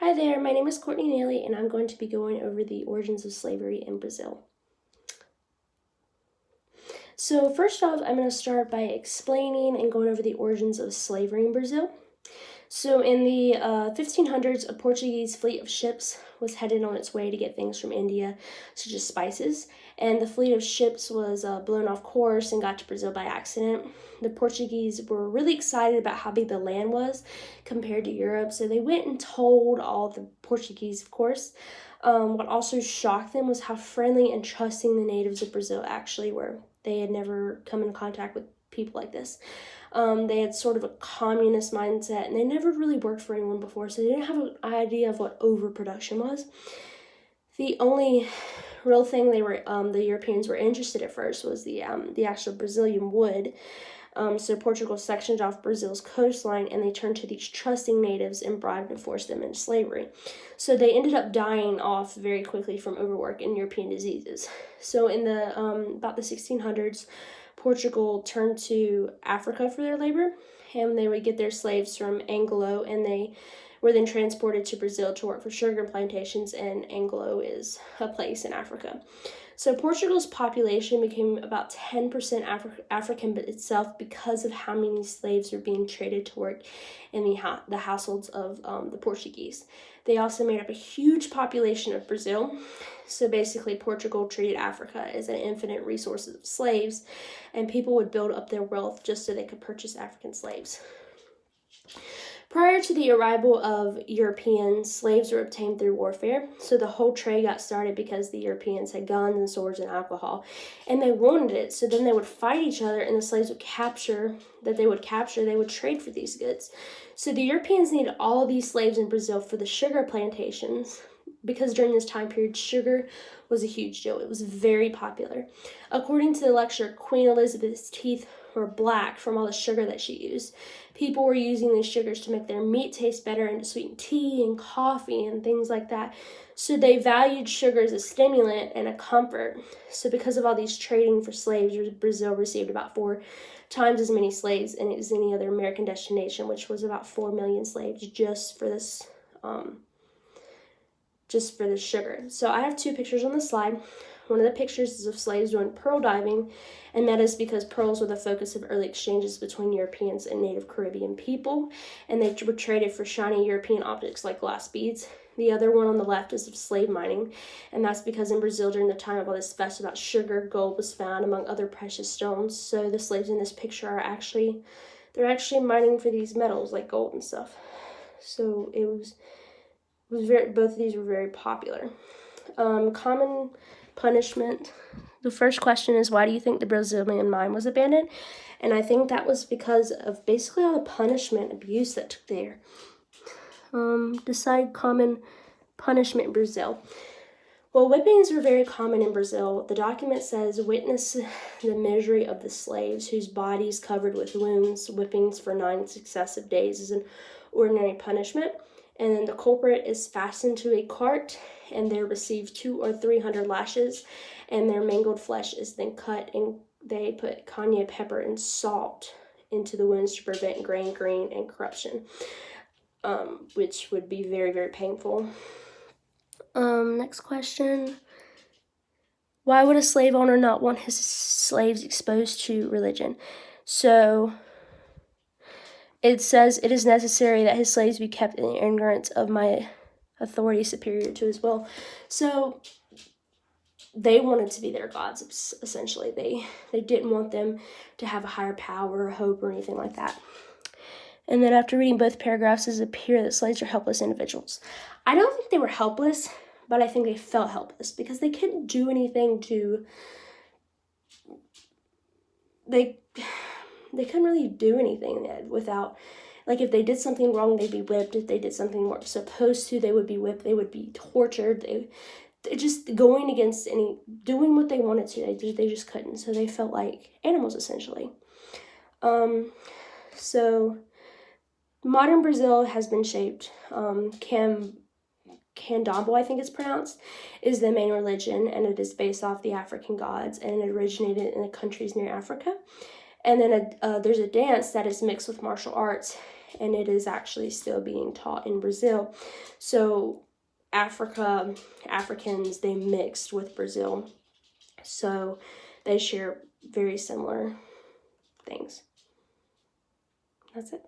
Hi there, my name is Courtney Nailey, and I'm going to be going over the origins of slavery in Brazil. So first off, I'm going to start by explaining and going over the origins of slavery in Brazil. So in the 1500s, a Portuguese fleet of ships was headed on its way to get things from India, such as spices, and the fleet of ships was blown off course and got to Brazil by accident. The Portuguese were really excited about how big the land was compared to Europe, so they went and told all the Portuguese, of course. What also shocked them was how friendly and trusting the natives of Brazil actually were. They had never come in contact with people like this. They had sort of a communist mindset, and they never really worked for anyone before, so they didn't have an idea of what overproduction was. The only real thing the Europeans were interested at first was the actual Brazilian wood. So Portugal sectioned off Brazil's coastline, and they turned to these trusting natives and bribed and forced them into slavery. So they ended up dying off very quickly from overwork and European diseases. So in the about the 1600s, Portugal turned to Africa for their labor, and they would get their slaves from Anglo, and they were then transported to Brazil to work for sugar plantations, and Anglo is a place in Africa. So Portugal's population became about 10% African itself because of how many slaves were being traded to work in the households of the Portuguese. They also made up a huge population of Brazil. So basically, Portugal treated Africa as an infinite resource of slaves, and people would build up their wealth just so they could purchase African slaves. Prior to the arrival of Europeans, slaves were obtained through warfare. So the whole trade got started because the Europeans had guns and swords and alcohol, and they wanted it. So then they would fight each other, and the slaves would they would trade for these goods. So the Europeans needed all of these slaves in Brazil for the sugar plantations, because during this time period, sugar was a huge deal. It was very popular. According to the lecture, Queen Elizabeth's teeth were black from all the sugar that she used. People were using these sugars to make their meat taste better and to sweeten tea and coffee and things like that. So they valued sugar as a stimulant and a comfort. So because of all these trading for slaves, Brazil received about 4 times as many slaves as any other American destination, which was about 4 million slaves just for this sugar. So I have 2 pictures on the slide. One of the pictures is of slaves doing pearl diving, and that is because pearls were the focus of early exchanges between Europeans and native Caribbean people, and they were traded for shiny European objects like glass beads. The other one on the left is of slave mining, and that's because in Brazil during the time of all this fuss about sugar, gold was found among other precious stones. So the slaves in this picture are actually mining for these metals like gold and stuff. So both of these were very popular. Common punishment. The first question is, why do you think the Brazilian mine was abandoned? And I think that was because of basically all the punishment abuse that took there. Decide common punishment in Brazil. Well, whippings were very common in Brazil. The document says, witness the misery of the slaves whose bodies covered with wounds. Whippings for 9 successive days is an ordinary punishment. And then the culprit is fastened to a cart, and they receive 200 or 300 lashes, and their mangled flesh is then cut, and they put cayenne pepper and salt into the wounds to prevent gangrene and corruption, which would be very, very painful. Next question. Why would a slave owner not want his slaves exposed to religion? So it says, it is necessary that his slaves be kept in the ignorance of my authority superior to his will. So they wanted to be their gods, essentially. They didn't want them to have a higher power or hope or anything like that. And then after reading both paragraphs, it appears that slaves are helpless individuals. I don't think they were helpless, but I think they felt helpless because they couldn't do anything they couldn't really do anything without, like, if they did something wrong, they'd be whipped. If they did something weren't supposed to, they would be whipped. They would be tortured. They just going against doing what they wanted to. They just couldn't. So they felt like animals, essentially. So modern Brazil has been shaped. Candomblé, I think it's pronounced, is the main religion, and it is based off the African gods, and it originated in the countries near Africa. And then there's a dance that is mixed with martial arts, and it is actually still being taught in Brazil. So Africans, they mixed with Brazil, so they share very similar things. That's it.